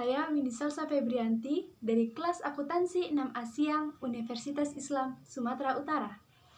Saya Windy Salsa Febrianti dari kelas akuntansi 6A Siang Universitas Islam Sumatera Utara.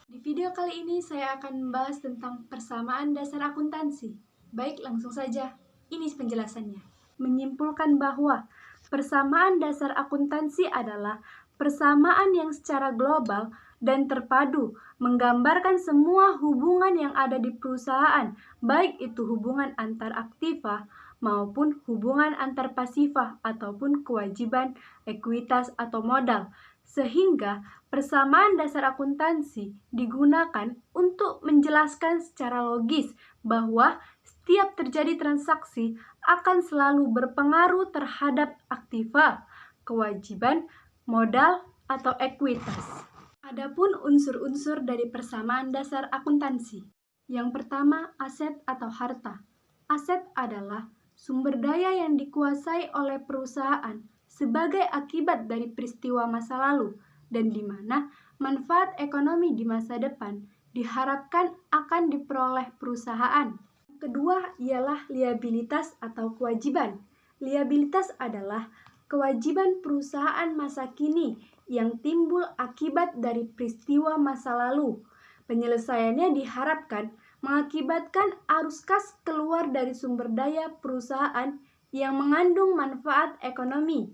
Di video kali ini saya akan membahas tentang persamaan dasar akuntansi. Baik, langsung saja. Ini penjelasannya. Menyimpulkan bahwa persamaan dasar akuntansi adalah persamaan yang secara global dan terpadu menggambarkan semua hubungan yang ada di perusahaan, baik itu hubungan antar aktiva maupun hubungan antar pasifah ataupun kewajiban, ekuitas, atau modal. Sehingga persamaan dasar akuntansi digunakan untuk menjelaskan secara logis bahwa setiap terjadi transaksi akan selalu berpengaruh terhadap aktiva, kewajiban, modal, atau ekuitas. Adapun unsur-unsur dari persamaan dasar akuntansi. Yang pertama, aset atau harta. Aset adalah sumber daya yang dikuasai oleh perusahaan sebagai akibat dari peristiwa masa lalu dan di mana manfaat ekonomi di masa depan diharapkan akan diperoleh perusahaan. Kedua ialah liabilitas atau kewajiban. Liabilitas adalah kewajiban perusahaan masa kini yang timbul akibat dari peristiwa masa lalu. Penyelesaiannya diharapkan mengakibatkan arus kas keluar dari sumber daya perusahaan yang mengandung manfaat ekonomi.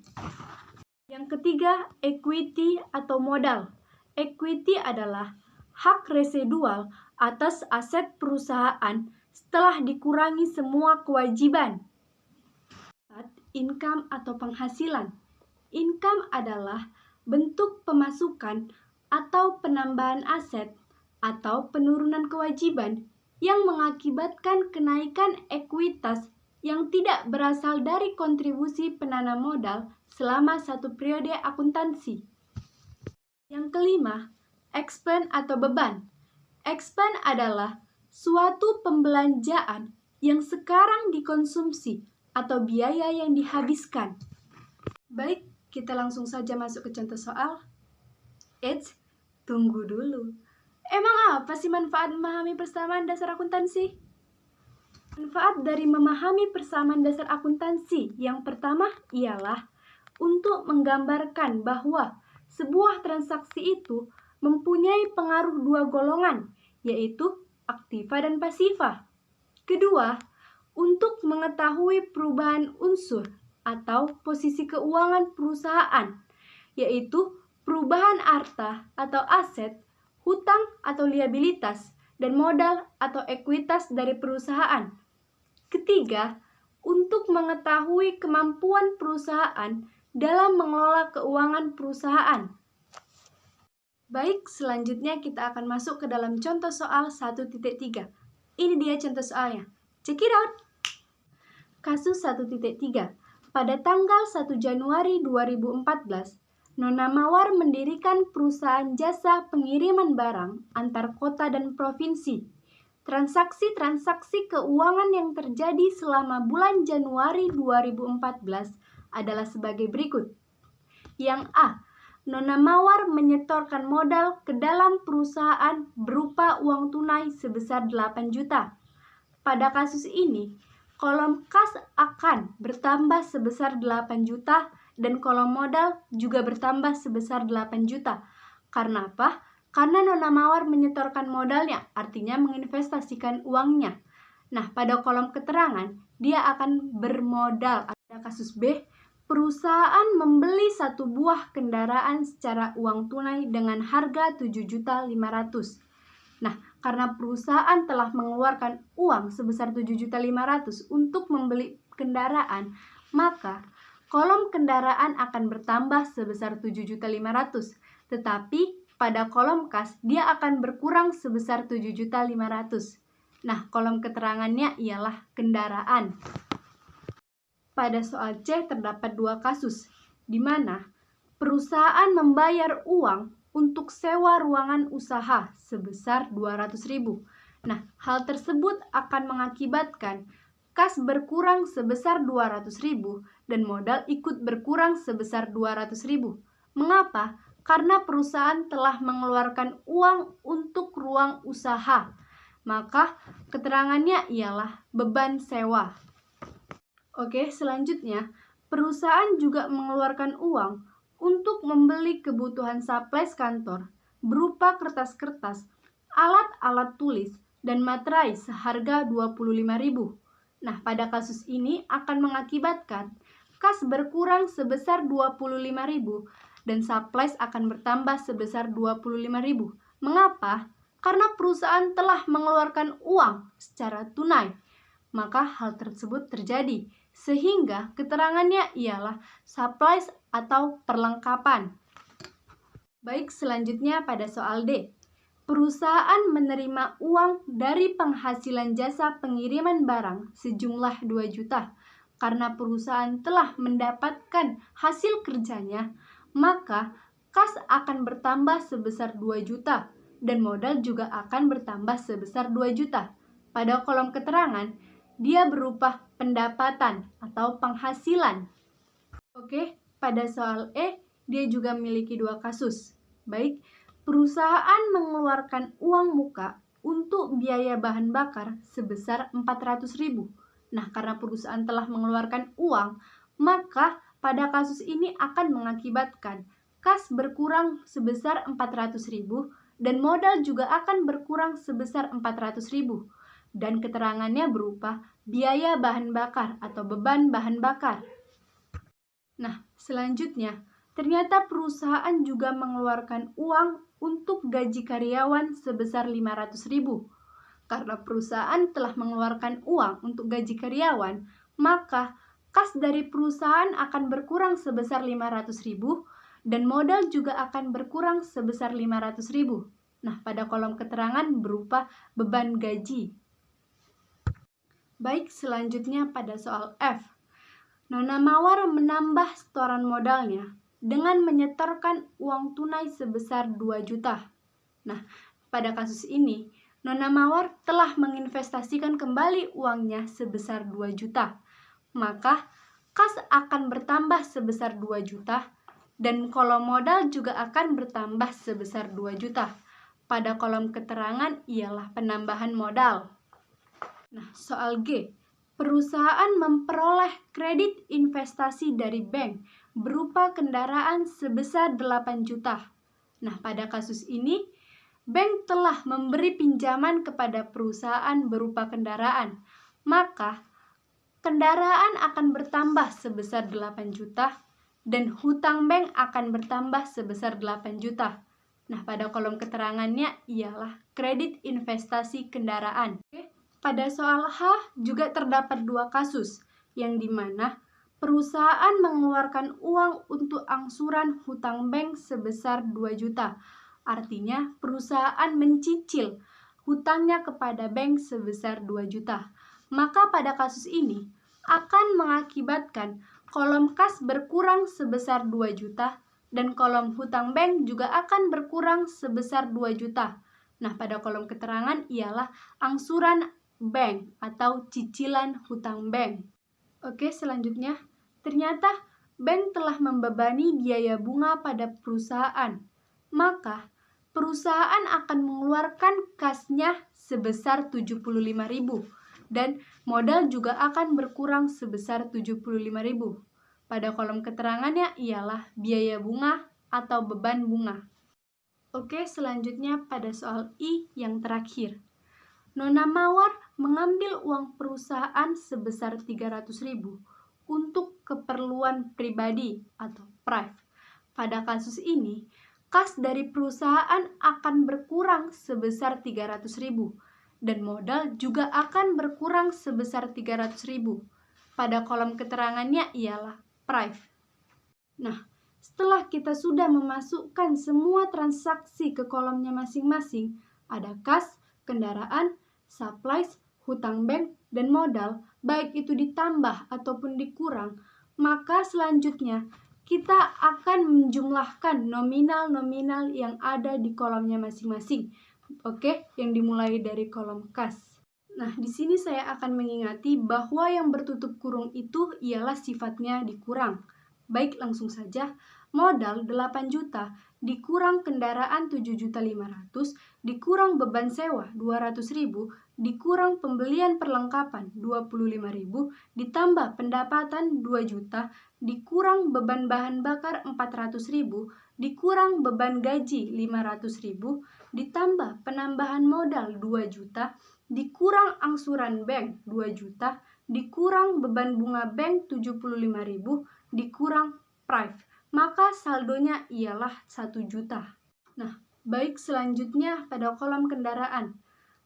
Yang ketiga, equity atau modal. Equity adalah hak residual atas aset perusahaan setelah dikurangi semua kewajiban. Income atau penghasilan. Income adalah bentuk pemasukan atau penambahan aset atau penurunan kewajiban yang mengakibatkan kenaikan ekuitas yang tidak berasal dari kontribusi penanam modal selama satu periode akuntansi. Yang kelima, expense atau beban. Expense adalah suatu pembelanjaan yang sekarang dikonsumsi atau biaya yang dihabiskan. Baik, kita langsung saja masuk ke contoh soal. Tunggu dulu. Emang apa sih manfaat memahami persamaan dasar akuntansi? Manfaat dari memahami persamaan dasar akuntansi yang pertama ialah untuk menggambarkan bahwa sebuah transaksi itu mempunyai pengaruh dua golongan, yaitu aktiva dan pasifah. Kedua, untuk mengetahui perubahan unsur atau posisi keuangan perusahaan, yaitu perubahan harta atau aset, hutang atau liabilitas, dan modal atau ekuitas dari perusahaan. Ketiga, untuk mengetahui kemampuan perusahaan dalam mengelola keuangan perusahaan. Baik, selanjutnya kita akan masuk ke dalam contoh soal 1.3. Ini dia contoh soalnya. Check it out! Kasus 1.3. Pada tanggal 1 Januari 2014, Nona Mawar mendirikan perusahaan jasa pengiriman barang antar kota dan provinsi. Transaksi-transaksi keuangan yang terjadi selama bulan Januari 2014 adalah sebagai berikut. Yang A. Nona Mawar menyetorkan modal ke dalam perusahaan berupa uang tunai sebesar 8 juta. Pada kasus ini, kolom kas akan bertambah sebesar 8 juta dan kolom modal juga bertambah sebesar 8 juta. Karena apa? Karena Nona Mawar menyetorkan modalnya, artinya menginvestasikan uangnya. Nah, pada kolom keterangan, dia akan bermodal. Pada kasus B, perusahaan membeli satu buah kendaraan secara uang tunai dengan harga 7.500.000. Nah, karena perusahaan telah mengeluarkan uang sebesar 7.500.000 untuk membeli kendaraan, maka kolom kendaraan akan bertambah sebesar 7.500.000, tetapi pada kolom kas dia akan berkurang sebesar 7.500.000. Nah, kolom keterangannya ialah kendaraan. Pada soal C terdapat dua kasus, di mana perusahaan membayar uang untuk sewa ruangan usaha sebesar 200.000. Nah, hal tersebut akan mengakibatkan kas berkurang sebesar 200.000 dan modal ikut berkurang sebesar 200.000. Mengapa? Karena perusahaan telah mengeluarkan uang untuk ruang usaha. Maka keterangannya ialah beban sewa. Oke, selanjutnya Perusahaan juga mengeluarkan uang untuk membeli kebutuhan supplies kantor berupa kertas-kertas, alat-alat tulis, dan materai seharga 25.000. Nah, pada kasus ini akan mengakibatkan kas berkurang sebesar 25.000 dan supplies akan bertambah sebesar 25.000. Mengapa? Karena perusahaan telah mengeluarkan uang secara tunai. Maka hal tersebut terjadi, sehingga keterangannya ialah supplies atau perlengkapan. Baik, selanjutnya pada soal D. Perusahaan menerima uang dari penghasilan jasa pengiriman barang sejumlah 2 juta. Karena perusahaan telah mendapatkan hasil kerjanya, maka kas akan bertambah sebesar 2 juta dan modal juga akan bertambah sebesar 2 juta. Pada kolom keterangan, dia berupa pendapatan atau penghasilan. Oke, pada soal E, dia juga memiliki 2 kasus. Baik, perusahaan mengeluarkan uang muka untuk biaya bahan bakar sebesar 400.000. Nah, karena perusahaan telah mengeluarkan uang, maka pada kasus ini akan mengakibatkan kas berkurang sebesar 400.000 dan modal juga akan berkurang sebesar 400.000. Dan keterangannya berupa biaya bahan bakar atau beban bahan bakar. Nah, selanjutnya, ternyata perusahaan juga mengeluarkan uang untuk gaji karyawan sebesar 500.000. Karena perusahaan telah mengeluarkan uang untuk gaji karyawan, maka kas dari perusahaan akan berkurang sebesar 500.000 dan modal juga akan berkurang sebesar 500.000. Nah, pada kolom keterangan berupa beban gaji. Baik, selanjutnya pada soal F. Nona Mawar menambah setoran modalnya dengan menyetorkan uang tunai sebesar 2 juta. Nah, pada kasus ini, Nona Mawar telah menginvestasikan kembali uangnya sebesar 2 juta. Maka, kas akan bertambah sebesar 2 juta dan kolom modal juga akan bertambah sebesar 2 juta. Pada kolom keterangan ialah penambahan modal. Nah, soal G. Perusahaan memperoleh kredit investasi dari bank berupa kendaraan sebesar 8 juta. Nah, pada kasus ini, bank telah memberi pinjaman kepada perusahaan berupa kendaraan. Maka, kendaraan akan bertambah sebesar 8 juta dan hutang bank akan bertambah sebesar 8 juta. Nah, pada kolom keterangannya ialah kredit investasi kendaraan. Pada soal H juga terdapat 2 kasus, yang dimana perusahaan mengeluarkan uang untuk angsuran hutang bank sebesar 2 juta. Artinya, perusahaan mencicil hutangnya kepada bank sebesar 2 juta. Maka pada kasus ini akan mengakibatkan kolom kas berkurang sebesar 2 juta dan kolom hutang bank juga akan berkurang sebesar 2 juta. Nah, pada kolom keterangan ialah angsuran bank atau cicilan hutang bank. Oke, selanjutnya, ternyata bank telah membebani biaya bunga pada perusahaan. Maka, perusahaan akan mengeluarkan kasnya sebesar 75.000 dan modal juga akan berkurang sebesar 75.000. Pada kolom keterangannya ialah biaya bunga atau beban bunga. Oke, selanjutnya pada soal I yang terakhir. Nona Mawar mengambil uang perusahaan sebesar 300.000 untuk keperluan pribadi atau private. Pada kasus ini, kas dari perusahaan akan berkurang sebesar 300.000 dan modal juga akan berkurang sebesar 300.000. Pada kolom keterangannya ialah private. Nah, setelah kita sudah memasukkan semua transaksi ke kolomnya masing-masing, ada kas, kendaraan, supplies, hutang bank, dan modal, baik itu ditambah ataupun dikurang, maka selanjutnya kita akan menjumlahkan nominal-nominal yang ada di kolomnya masing-masing. Oke, yang dimulai dari kolom kas. Nah, di sini saya akan mengingati bahwa yang bertutup kurung itu ialah sifatnya dikurang. Baik, langsung saja. Modal 8 juta dikurang kendaraan 7.500.000 dikurang beban sewa 200.000, dikurang pembelian perlengkapan 25.000, ditambah pendapatan 2 juta, dikurang beban bahan bakar 400.000, dikurang beban gaji 500.000, ditambah penambahan modal 2 juta, dikurang angsuran bank 2 juta, dikurang beban bunga bank 75.000, dikurang prive, maka saldonya ialah 1 juta. Nah, baik, selanjutnya pada kolom kendaraan.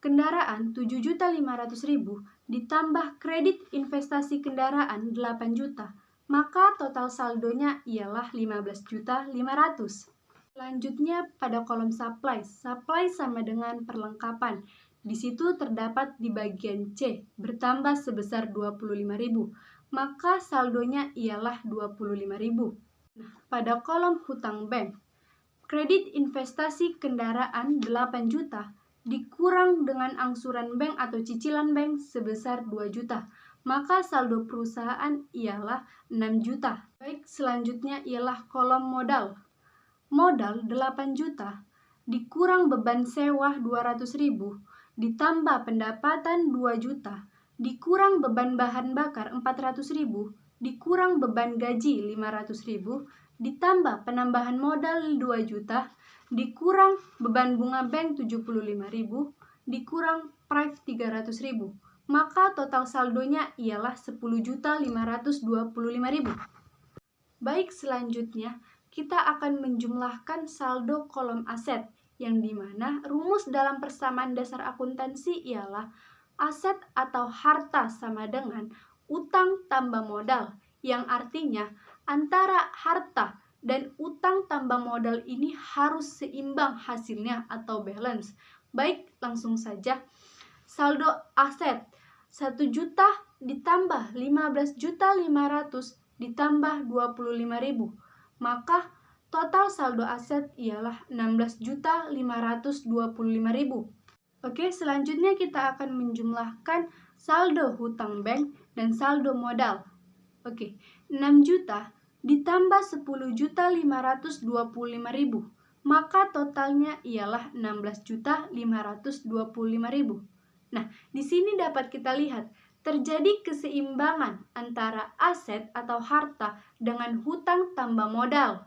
Kendaraan 7.500.000 ditambah kredit investasi kendaraan 8 juta, maka total saldonya ialah 15.500.000. Selanjutnya pada kolom supply. Supply sama dengan perlengkapan. Di situ terdapat di bagian C bertambah sebesar 25.000, maka saldonya ialah 25.000. Nah, pada kolom hutang bank, kredit investasi kendaraan 8 juta dikurang dengan angsuran bank atau cicilan bank sebesar 2 juta, maka saldo perusahaan ialah 6 juta. Baik, selanjutnya ialah kolom modal. Modal 8 juta dikurang beban sewa 200.000, ditambah pendapatan 2 juta, dikurang beban bahan bakar 400.000, dikurang beban gaji 500.000, ditambah penambahan modal 2 juta, dikurang beban bunga bank 75.000, dikurang prive 300.000, maka total saldonya ialah 10.525.000. Baik, selanjutnya kita akan menjumlahkan saldo kolom aset, yang dimana rumus dalam persamaan dasar akuntansi ialah aset atau harta sama dengan utang tambah modal, yang artinya antara harta dan utang tambah modal ini harus seimbang hasilnya atau balance. Baik, langsung saja. Saldo aset 1 juta ditambah 15.500.000 ditambah 25.000, maka total saldo aset ialah 16.525.000. Oke, selanjutnya kita akan menjumlahkan saldo hutang bank dan saldo modal. Oke, 6 juta ditambah 10.525.000, maka totalnya ialah 16.525.000. Nah, di sini dapat kita lihat terjadi keseimbangan antara aset atau harta dengan hutang tambah modal.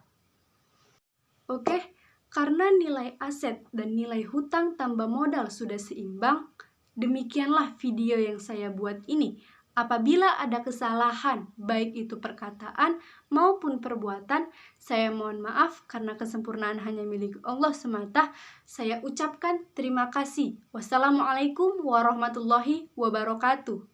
Oke, karena nilai aset dan nilai hutang tambah modal sudah seimbang, demikianlah video yang saya buat ini. Apabila ada kesalahan, baik itu perkataan maupun perbuatan, saya mohon maaf karena kesempurnaan hanya milik Allah semata. Saya ucapkan terima kasih. Wassalamualaikum warahmatullahi wabarakatuh.